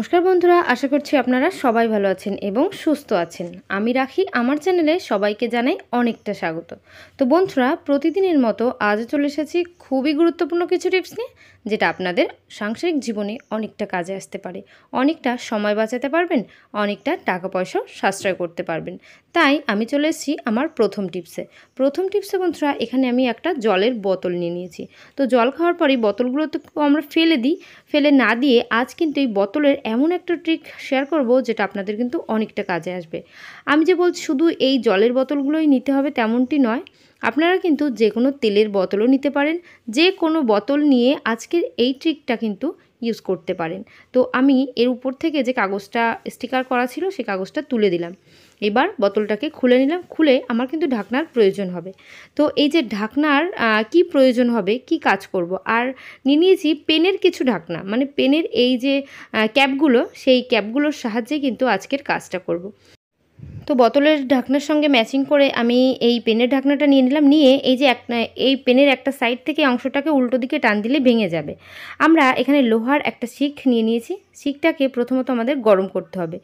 নমস্কার বন্ধুরা, আশা করছি আপনারা সবাই ভালো আছেন এবং সুস্থ আছেন। আমি রাখি আমার চ্যানেলে সবাইকে জানাই অনেকটা স্বাগত। তো বন্ধুরা, প্রতিদিনের মতো আজও চলে এসেছি খুবই গুরুত্বপূর্ণ কিছু টিপস নিয়ে, যেটা আপনাদের সাংসারিক জীবনে অনেকটা কাজে আসতে পারে, অনেকটা সময় বাঁচাতে পারবেন, অনেকটা টাকা পয়সাও সাশ্রয় করতে পারবেন। তাই আমি চলে এসেছি আমার প্রথম টিপসে। বন্ধুরা, এখানে আমি একটা জলের বোতল নিয়ে নিয়েছি। তো জল খাওয়ার পরেই বোতলগুলো তো আমরা ফেলে দিই, ফেলে না দিয়ে আজ কিন্তু এই বোতলের এমন একটা ট্রিক শেয়ার করব যেটা আপনাদের কিন্তু অনেকটা কাজে আসবে। আমি যে বলছি শুধু এই জলের বোতলগুলোই নিতে হবে তেমনটি নয়, আপনারা কিন্তু যে কোনো তেলের বোতলও নিতে পারেন। যে কোনো বোতল নিয়ে আজকের এই ট্রিকটা কিন্তু ইউজ করতে পারেন। তো আমি এর উপর থেকে যে কাগজটা স্টিকার করা ছিল সেই কাগজটা তুলে দিলাম। এবার বোতলটাকে খুলে নিলাম। খুলে আমার কিন্তু ঢাকনার প্রয়োজন হবে। তো এই যে ঢাকনার কি প্রয়োজন হবে, কি কাজ করব, আর নিয়েছি পেনের কিছু ঢাকনা, মানে পেনের এই যে ক্যাপগুলো, সেই ক্যাপগুলোর সাহায্যে কিন্তু আজকের কাজটা করব। তো বোতলের ঢাকনার সঙ্গে ম্যাচিং করে আমি এই পেনের ঢাকনাটা নিয়ে নিলাম। নিয়ে এই যে এই পেনের একটা সাইড থেকে অংশটাকে উল্টো দিকে টান দিলে ভেঙে যাবে। আমরা এখানে লোহার একটা শিক নিয়ে নিয়েছি। শিকটাকে প্রথমত আমাদের গরম করতে হবে।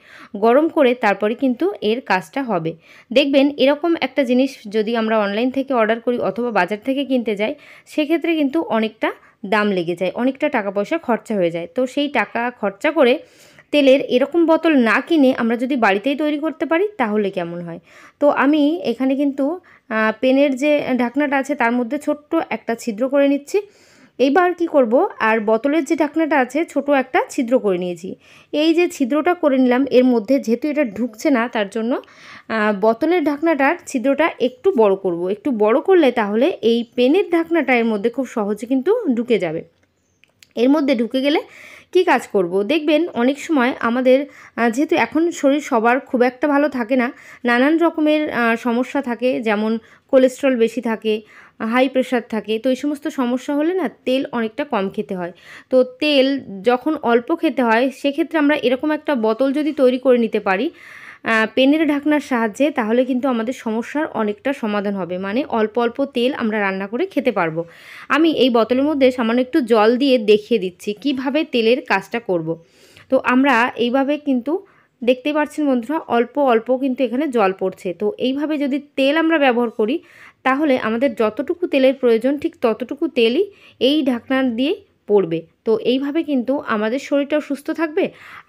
গরম করে তারপরে কিন্তু এর কাজটা হবে। দেখবেন এরকম একটা জিনিস যদি আমরা অনলাইন থেকে অর্ডার করি অথবা বাজার থেকে কিনতে যাই, সেক্ষেত্রে কিন্তু অনেকটা দাম লেগে যায়, অনেকটা টাকা পয়সা খরচা হয়ে যায়। তো সেই টাকা খরচা করে তেলের এরকম বোতল না কিনে আমরা যদি বাড়িতেই তৈরি করতে পারি তাহলে কেমন হয়। তো আমি এখানে কিন্তু পেনের যে ঢাকনাটা আছে তার মধ্যে ছোট্ট একটা ছিদ্র করে নিচ্ছি। এইবার কি করব, আর বোতলের যে ঢাকনাটা আছে ছোট একটা ছিদ্র করে নিয়েছি। এই যে ছিদ্রটা করে নিলাম, এর মধ্যে যেহেতু এটা ঢুকছে না তার জন্য বোতলের ঢাকনাটার ছিদ্রটা একটু বড় করব। একটু বড় করলে তাহলে এই পেনের ঢাকনাটা এর মধ্যে খুব সহজে কিন্তু ঢুকে যাবে। এর মধ্যে ঢুকে গেলে কি কাজ করব, দেখবেন অনেক সময় আমাদের যেহেতু এখন শরীর সবার খুব একটা ভালো থাকে না, নানান রকমের সমস্যা থাকে, যেমন কোলেস্ট্রল বেশি থাকে, হাই প্রেশার থাকে। তো এই সমস্ত সমস্যা হলে না তেল অনেকটা কম খেতে হয়। তো তেল যখন অল্প খেতে হয় সেক্ষেত্রে আমরা এরকম একটা বোতল যদি তৈরি করে নিতে পারি পেনের ঢাকনার সাহায্যে, তাহলে কিন্তু আমাদের সমস্যার অনেকটা সমাধান হবে। মানে অল্প অল্প তেল আমরা রান্না করে খেতে পারবো। আমি এই বোতলের মধ্যে সামান্য একটু জল দিয়ে দেখিয়ে দিচ্ছি কিভাবে তেলের কাজটা করব। তো আমরা এইভাবে কিন্তু দেখতেই পাচ্ছেন বন্ধুরা, অল্প অল্প কিন্তু এখানে জল পড়ছে। তো এইভাবে যদি তেল আমরা ব্যবহার করি তাহলে আমাদের যতটুকু তেলের প্রয়োজন ঠিক ততটুকু তেলই এই ঢাকনা দিয়ে পড়বে। তো এইভাবে কিন্তু আমাদের শরীরটাও সুস্থ থাকবে,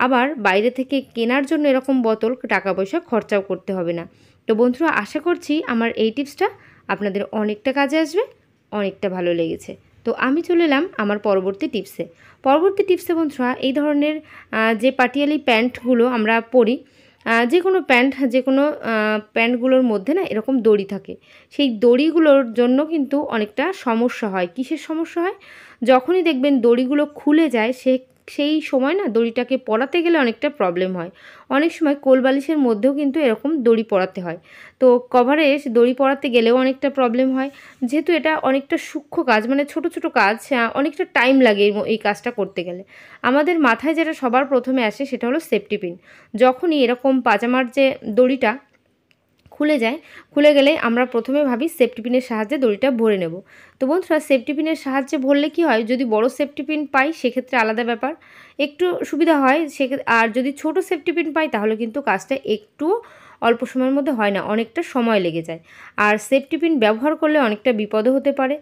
আবার বাইরে থেকে কেনার জন্য এরকম বোতল টাকা পয়সা খরচাও করতে হবে না। তো বন্ধুরা, আশা করছি আমার এই টিপসটা আপনাদের অনেকটা কাজে আসবে, অনেকটা ভালো লেগেছে। তো আমি চলে এলাম আমার পরবর্তী টিপসে বন্ধুরা, এই ধরনের যে পাটিয়ালি প্যান্টগুলো আমরা পরি, যে কোনো প্যান্টগুলোর মধ্যে না এরকম দড়ি থাকে। সেই দড়িগুলোর জন্য কিন্তু অনেকটা সমস্যা হয়। কিসের সমস্যা হয়? যখনই দেখবেন দড়িগুলো খুলে যায় সেই সময় না দড়িটাকে পরাতে গেলে অনেকটা প্রবলেম হয়। অনেক সময় কোলবালিশের মধ্যেও কিন্তু এরকম দড়ি পরাতে হয়। তো কভারে দড়ি পরাতে গেলেও অনেকটা প্রবলেম হয়। যেহেতু এটা অনেকটা সূক্ষ্ম কাজ, মানে ছোট ছোট কাজ, অনেকটা টাইম লাগে এই কাজটা করতে গেলে। আমাদের মাথায় যেটা সবার প্রথমে আসে সেটা হলো সেফটি পিন। যখনই এরকম পাজামার যে দড়িটা খুলে গেলে আমরা প্রথমে ভাবি সেফটি পিনের সাহায্যে দড়িটা ভরে নেব। তো বন্ধুরা, সেফটি পিনের সাহায্যে ভরলে কি হয়, যদি বড় সেফটি পিন পাই সেক্ষেত্রে আলাদা ব্যাপার, একটু সুবিধা হয়। আর যদি ছোট সেফটি পিন পাই তাহলে কিন্তু কাজটা একটু অল্প সময়ের মধ্যে হয় না, অনেকটা সময় লেগে যায়। আর সেফটি পিন ব্যবহার করলে অনেকটা বিপদও হতে পারে।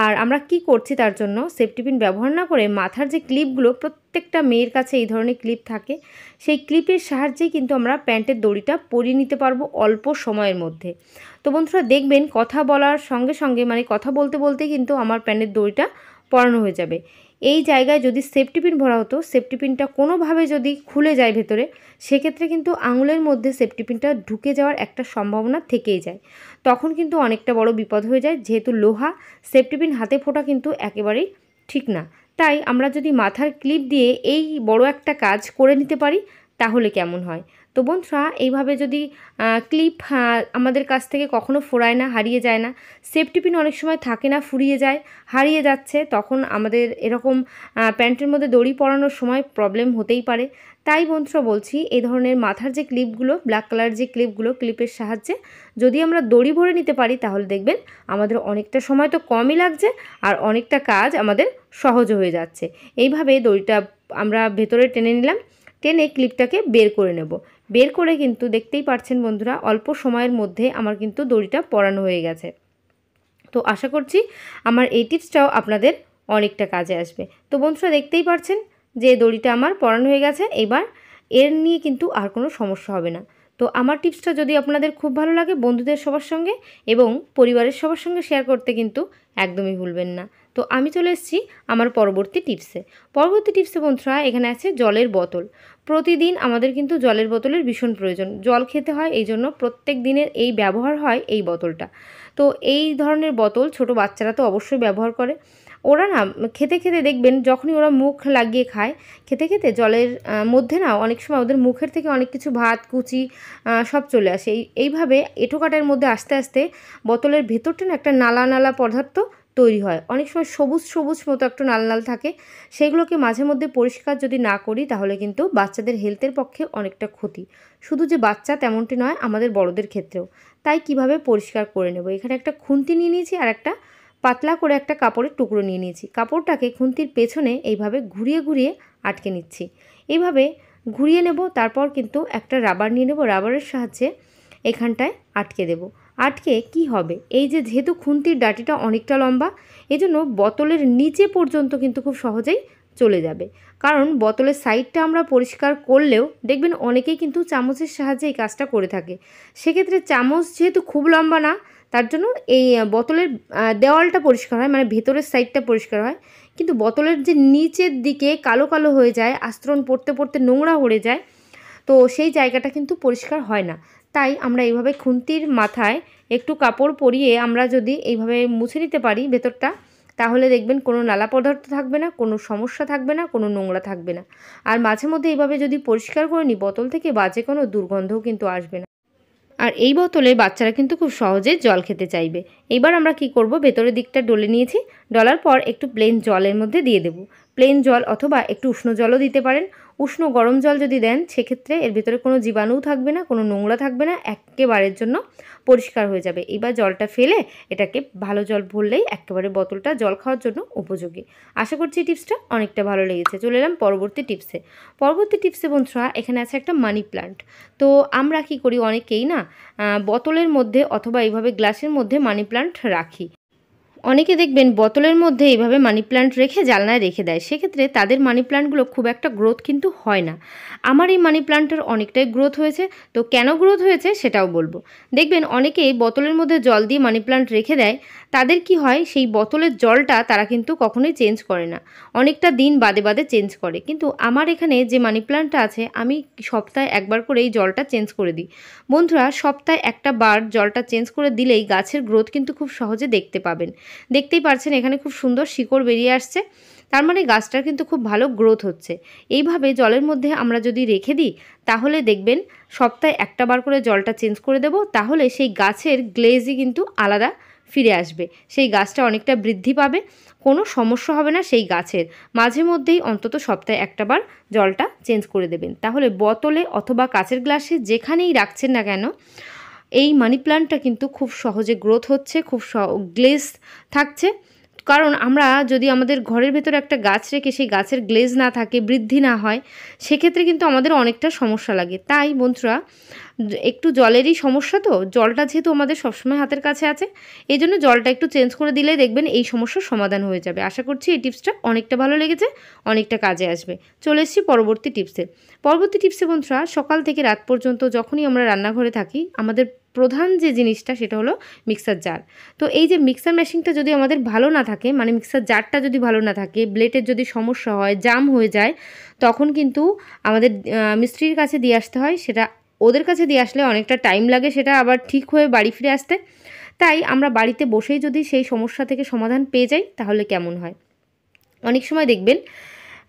আর আমরা কি করছি তার জন্য, সেফটি পিন ব্যবহার না করে মাথার যে ক্লিপগুলো, প্রত্যেকটা মেয়ের কাছে এই ধরনের ক্লিপ থাকে, সেই ক্লিপের সাহায্যেই কিন্তু আমরা প্যান্টের দড়িটা পরিয়ে নিতে পারবো অল্প সময়ের মধ্যে। তো বন্ধুরা, দেখবেন কথা বলার সঙ্গে সঙ্গে, মানে কথা বলতে বলতে কিন্তু আমার প্যান্টের দড়িটা পরানো হয়ে যাবে। এই জায়গায় যদি সেফটি পিন ভরা হতো, সেফটি পিনটা কোনোভাবে যদি খুলে যায় ভেতরে, সেক্ষেত্রে কিন্তু আঙুলের মধ্যে সেফটি পিনটা ঢুকে যাওয়ার একটা সম্ভাবনা থেকেই যায়। তখন কিন্তু অনেকটা বড় বিপদ হয়ে যায়। যেহেতু লোহা, সেফটি পিন হাতে ফোটা কিন্তু একেবারেই ঠিক না। তাই আমরা যদি মাথার ক্লিপ দিয়ে এই বড় একটা কাজ করে নিতে পারি তাহলে কেমন হয়। তো বন্ধুরা, এইভাবে যদি ক্লিপ আমাদের কাছ থেকে কখনো ফোরায় না, হারিয়ে যায় না, সেফটি পিন অনেক সময় থাকে না, ফুরিয়ে যায়, হারিয়ে যাচ্ছে, তখন আমাদের এরকম প্যান্টের মধ্যে দড়ি পরানোর সময় প্রবলেম হতেই পারে। তাই বন্ধুরা বলছি, এই ধরনের মাথার যে ক্লিপগুলো, ব্ল্যাক কালার যে ক্লিপগুলো, ক্লিপের সাহায্যে যদি আমরা দড়ি ভরে নিতে পারি তাহলে দেখবেন আমাদের অনেকটা সময় তো কমই লাগছে, আর অনেকটা কাজ আমাদের সহজ হয়ে যাচ্ছে। এইভাবে দড়িটা আমরা ভেতরে টেনে নিলাম। টেনে ক্লিপটাকে বের করে নেব। বের করে কিন্তু দেখতেই পাচ্ছেন বন্ধুরা, অল্প সময়ের মধ্যে আমার কিন্তু দড়িটা পরানো হয়ে গেছে। তো আশা করছি আমার এই টিপসটাও আপনাদের অনেকটা কাজে আসবে। তো বন্ধুরা দেখতেই পাচ্ছেন যে দড়িটা আমার পরানো হয়ে গেছে। এবার এর নিয়ে কিন্তু আর কোনো সমস্যা হবে না। তো আমার টিপসটা যদি আপনাদের খুব ভালো লাগে, বন্ধুদের সবার সঙ্গে এবং পরিবারের সবার সঙ্গে শেয়ার করতে কিন্তু একদমই ভুলবেন না। তো আমি চলে এসেছি আমার পরবর্তী টিপসে বন্ধুরা, এখানে আছে জলের বোতল। প্রতিদিন আমাদের কিন্তু জলের বোতলের ভীষণ প্রয়োজন, জল খেতে হয়, এই জন্য প্রত্যেক দিনের এই ব্যবহার হয় এই বোতলটা। তো এই ধরনের বোতল ছোট বাচ্চারা তো অবশ্যই ব্যবহার করে। ওরা না খেতে খেতে দেখবেন, যখনই ওরা মুখ লাগিয়ে খায়, খেতে খেতে জলের মধ্যে না অনেক সময় ওদের মুখের থেকে অনেক কিছু ভাত কুচি সব চলে আসে। এইভাবে এঁঠোকাটার মধ্যে আস্তে আস্তে বোতলের ভেতরটা না একটা নালা নালা পদার্থ তৈরি হয়। অনেক সময় সবুজ সবুজ মতো একটু লাল লাল থাকে। সেগুলোকে মাঝে মধ্যে পরিষ্কার যদি না করি তাহলে কিন্তু বাচ্চাদের হেলথের পক্ষে অনেকটা ক্ষতি। শুধু যে বাচ্চা তেমনটি নয়, আমাদের বড়দের ক্ষেত্রেও। তাই কিভাবে পরিষ্কার করে নেব, এখানে একটা খুন্তি নিয়ে নিয়েছি আর একটা পাতলা করে একটা কাপড়ের টুকরো নিয়ে নিয়েছি। কাপড়টাকে খুন্তির পেছনে এইভাবে ঘুরিয়ে ঘুরিয়ে আটকে নিচ্ছি। এইভাবে ঘুরিয়ে নেব। তারপর কিন্তু একটা রাবার নিয়ে নেব, রাবারের সাহায্যে এখানটায় আটকে দেব। আটকে কি হবে, এই যে যেহেতু খুন্তির ডাটিটা অনেকটা লম্বা, এজন্য বোতলের নিচে পর্যন্ত কিন্তু খুব সহজেই চলে যাবে। কারণ বোতলের সাইডটা আমরা পরিষ্কার করলেও দেখবেন অনেকেই কিন্তু চামচের সাহায্যে এই কাজটা করে থাকে। সেক্ষেত্রে চামচ যেহেতু খুব লম্বা না, তার জন্য এই বোতলের দেওয়ালটা পরিষ্কার হয়, মানে ভেতরের সাইডটা পরিষ্কার হয়। কিন্তু বোতলের যে নিচের দিকে কালো কালো হয়ে যায়, আস্তরণ পড়তে পড়তে নোংরা পড়ে যায়, তো সেই জায়গাটা কিন্তু পরিষ্কার হয় না। তাই আমরা এইভাবে খুন্তির মাথায় একটু কাপড় পরিয়ে আমরা যদি এইভাবে মুছে নিতে পারি ভেতরটা, তাহলে দেখবেন কোনো নালা পদার্থ থাকবে না, কোনো সমস্যা থাকবে না, কোনো নোংরা থাকবে না। আর মাঝে মধ্যে এইভাবে যদি পরিষ্কার করে নিই, বোতল থেকে বাজে কোনো দুর্গন্ধও কিন্তু আসবে না। আর এই বোতলে বাচ্চারা কিন্তু খুব সহজে জল খেতে চাইবে। এবার আমরা কি করব, ভেতরের দিকটা ডলে নিয়েছি। ডলার পর একটু প্লেন জলের মধ্যে দিয়ে দেব। প্লেন জল অথবা একটু উষ্ণ জলও দিতে পারেন। উষ্ণ গরম জল যদি দেন, সেক্ষেত্রে এর ভেতরে কোনো জীবাণুও থাকবে না, কোনো নোংরা থাকবে না, একেবারের জন্য পরিষ্কার হয়ে যাবে। এবার জলটা ফেলে এটাকে ভালো জল ভরলেই একেবারে বোতলটা জল খাওয়ার জন্য উপযোগী। আশা করছি এই টিপসটা অনেকটা ভালো লেগেছে। চলে এলাম পরবর্তী টিপসে বন্ধুরা, এখানে আছে একটা মানি প্লান্ট। তো আমরা কি করি, অনেকেই না বোতলের মধ্যে অথবা এইভাবে গ্লাসের মধ্যে মানি প্লান্ট রাখি। অনেকে দেখবেন বোতলের মধ্যে এইভাবে মানি প্ল্যান্ট রেখে জানলায় রেখে দেয়। সেক্ষেত্রে তাদের মানি প্ল্যান্টগুলো খুব একটা গ্রোথ কিন্তু হয় না। আমার এই মানি প্ল্যান্টের অনেকটাই গ্রোথ হয়েছে। তো কেন গ্রোথ হয়েছে সেটাও বলবো। দেখবেন অনেকেই বোতলের মধ্যে জল দিয়ে মানি প্ল্যান্ট রেখে দেয়। তাদের কি হয়, সেই বোতলের জলটা তারা কিন্তু কখনোই চেঞ্জ করে না, অনেকটা দিন বাদে বাদে চেঞ্জ করে। কিন্তু আমার এখানে যে মানি প্ল্যান্টটা আছে, আমি সপ্তাহে একবার করে এই জলটা চেঞ্জ করে দিই। বন্ধুরা, সপ্তাহে একটা বার জলটা চেঞ্জ করে দিলেই গাছের গ্রোথ কিন্তু খুব সহজে দেখতে পাবেন। দেখতেই পাচ্ছেন এখানে খুব সুন্দর শিকড় বেরিয়ে আসছে, তার মানে গাছটার কিন্তু খুব ভালো গ্রোথ হচ্ছে। এইভাবে জলের মধ্যে আমরা যদি রেখে দিই, তাহলে দেখবেন সপ্তাহে একটা বার করে জলটা চেঞ্জ করে দেব, তাহলে সেই গাছের গ্লেজই কিন্তু আলাদা ফিরে আসবে। সেই গাছটা অনেকটা বৃদ্ধি পাবে, কোনো সমস্যা হবে না সেই গাছের। মাঝে মধ্যেই অন্তত সপ্তাহে একটা বার জলটা চেঞ্জ করে দেবেন, তাহলে বোতলে অথবা কাচের গ্লাসে যেখানেই রাখছেন না কেন, এই মানি প্ল্যান্টটা কিন্তু খুব সহজে গ্রোথ হচ্ছে, খুব গ্লেজ থাকছে। কারণ আমরা যদি আমাদের ঘরের ভেতরে একটা গাছ রেখে সেই গাছের গ্লেজ না থাকে, বৃদ্ধি না হয়, সেক্ষেত্রে কিন্তু আমাদের অনেকটা সমস্যা লাগে। তাই বন্ধুরা, একটু জলেরই সমস্যা, তো জলটা যেহেতু আমাদের সবসময় হাতের কাছে আছে, এই জন্য জলটা একটু চেঞ্জ করে দিলেই দেখবেন এই সমস্যার সমাধান হয়ে যাবে। আশা করছি এই টিপসটা অনেকটা ভালো লেগেছে, অনেকটা কাজে আসবে। চলে এসেছি পরবর্তী টিপসে বন্ধুরা, সকাল থেকে রাত পর্যন্ত যখনই আমরা রান্নাঘরে থাকি, আমাদের প্রধান যে জিনিসটা সেটা হলো মিক্সার জার। তো এই যে মিক্সার মেশিনটা যদি আমাদের ভালো না থাকে, মানে মিক্সার জারটা যদি ভালো না থাকে, ব্লেডের যদি সমস্যা হয়, জাম হয়ে যায়, তখন কিন্তু আমাদের মিস্ত্রির কাছে দিয়ে আসতে হয়। সেটা ওদের কাছে দিয়ে আসলে অনেকটা টাইম লাগে সেটা আবার ঠিক হয়ে বাড়ি ফিরে আসতে। তাই আমরা বাড়িতে বসেই যদি সেই সমস্যা থেকে সমাধান পেয়ে যাই, তাহলে কেমন হয়। অনেক সময় দেখবেন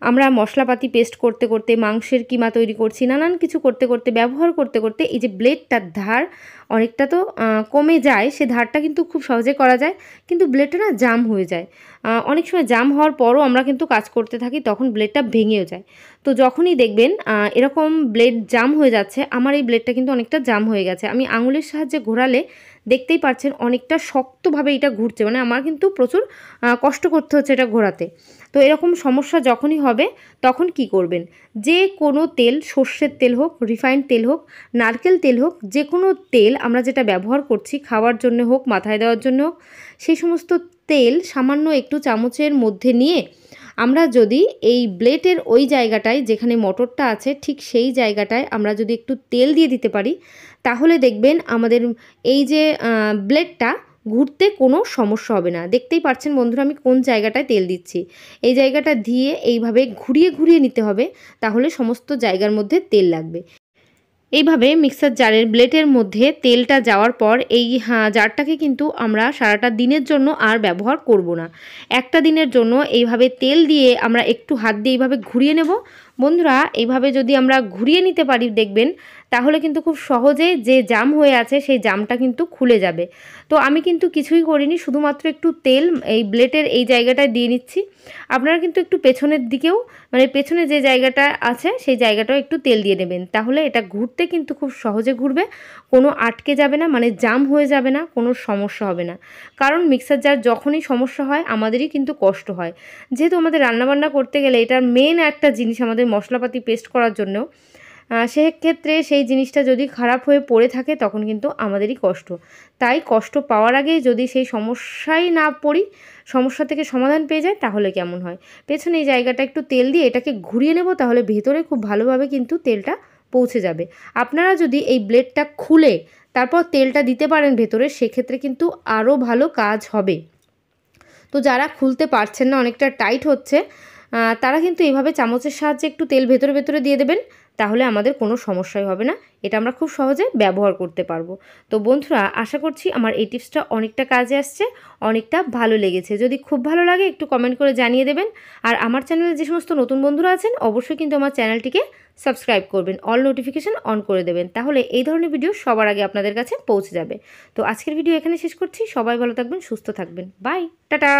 আমরা মশলাপাতি পেস্ট করতে করতে, মাংসের কিমা তৈরি করছি, নানান কিছু করতে করতে, ব্যবহার করতে করতে এই যে ব্লেডটার ধার অনেকটা তো কমে যায়, সে ধারটা কিন্তু খুব সহজে করা যায়, কিন্তু ব্লেডটা না জাম হয়ে যায়। অনেক সময় জাম হওয়ার পরও আমরা কিন্তু কাজ করতে থাকি, তখন ব্লেডটা ভেঙেও যায়। তো যখনই দেখবেন এরকম ব্লেড জাম হয়ে যাচ্ছে, আমার এই ব্লেডটা কিন্তু অনেকটা জাম হয়ে গেছে, আমি আঙুলের সাহায্যে ঘোরালে দেখতেই পাচ্ছেন অনেকটা শক্তভাবে এটা ঘুরছে, মানে আমার কিন্তু প্রচুর কষ্ট করতে হচ্ছে এটা ঘোরাতে। তো এরকম সমস্যা যখনই হবে তখন কি করবেন, যে কোনো তেল, সর্ষের তেল হোক, রিফাইন্ড তেল হোক, নারকেল তেল হোক, যে কোনো তেল আমরা যেটা ব্যবহার করছি খাওয়ার জন্য হোক, মাথায় দেওয়ার জন্য হোক, সেই সমস্ত তেল সামান্য একটু চামচের মধ্যে নিয়ে আমরা যদি এই ব্লেডের ওই জায়গাটায় যেখানে মোটরটা আছে ঠিক সেই জায়গাটায় আমরা যদি একটু তেল দিয়ে দিতে পারি, তাহলে দেখবেন আমাদের এই যে ব্লেডটা ঘুরতে কোনো সমস্যা হবে না। দেখতেই পাচ্ছেন বন্ধুরা আমি কোন জায়গাটায় তেল দিচ্ছি, এই জায়গাটা দিয়ে এইভাবে ঘুরিয়ে ঘুরিয়ে নিতে হবে, তাহলে সমস্ত জায়গার মধ্যে তেল লাগবে। এইভাবে মিক্সার জারের ব্লেডের মধ্যে তেলটা যাওয়ার পর এই জারটাকে কিন্তু আমরা সারাটা দিনের জন্য আর ব্যবহার করব না। একটা দিনের জন্য এইভাবে তেল দিয়ে আমরা একটু হাত দিয়ে এইভাবে ঘুরিয়ে নেব। বন্ধুরা এইভাবে যদি আমরা ঘুরিয়ে নিতে পারি দেখবেন তাহলে কিন্তু খুব সহজে যে জাম হয়ে আছে সেই জামটা কিন্তু খুলে যাবে। তো আমি কিন্তু কিছুই করিনি, শুধুমাত্র একটু তেল এই ব্লেডের এই জায়গাটায় দিয়ে নিচ্ছি। আপনারা কিন্তু একটু পেছনের দিকেও, মানে পেছনে যে জায়গাটা আছে সেই জায়গাটাও একটু তেল দিয়ে নেবেন, তাহলে এটা ঘুরতে কিন্তু খুব সহজে ঘুরবে, কোনো আটকে যাবে না, মানে জাম হয়ে যাবে না, কোনো সমস্যা হবে না। কারণ মিক্সার জার যখনই সমস্যা হয় আমাদেরই কিন্তু কষ্ট হয়, যেহেতু আমাদের রান্নাবান্না করতে গেলে এটা মেন একটা জিনিস আমাদের মশলাপাতি পেস্ট করার জন্য, সেক্ষেত্রে সেই জিনিসটা যদি খারাপ হয়ে পড়ে থাকে তখন কিন্তু আমাদেরই কষ্ট। তাই কষ্ট পাওয়ার আগেই যদি সেই সমস্যায় না পড়ি, সমস্যা থেকে সমাধান পেয়ে যায়, তাহলে কেমন হয়। পেছনে এই জায়গাটা একটু তেল দিয়ে এটাকে ঘুরিয়ে নেব, তাহলে ভেতরে খুব ভালোভাবে কিন্তু তেলটা পৌঁছে যাবে। আপনারা যদি এই ব্লেডটা খুলে তারপর তেলটা দিতে পারেন ভেতরে, সেক্ষেত্রে কিন্তু আরও ভালো কাজ হবে। তো যারা খুলতে পারছেন না, অনেকটা টাইট হচ্ছে, তারা কিন্তু এইভাবে চামচের সাহায্যে একটু তেল ভেতরে ভেতরে দিয়ে দেবেন, তাহলে আমাদের কোনো সমস্যাই হবে না, এটা আমরা খুব সহজে ব্যবহার করতে পারবো। তো বন্ধুরা আশা করছি আমার এই টিপসটা অনেকটা কাজে আসছে, অনেকটা ভালো লেগেছে। যদি খুব ভালো লাগে একটু কমেন্ট করে জানিয়ে দেবেন। আর আমার চ্যানেলে যে সমস্ত নতুন বন্ধুরা আছেন অবশ্যই কিন্তু আমার চ্যানেলটিকে সাবস্ক্রাইব করবেন, অল নোটিফিকেশান অন করে দেবেন, তাহলে এই ধরনের ভিডিও সবার আগে আপনাদের কাছে পৌঁছে যাবে। তো আজকের ভিডিও এখানে শেষ করছি, সবাই ভালো থাকবেন, সুস্থ থাকবেন, বাই, টাটা।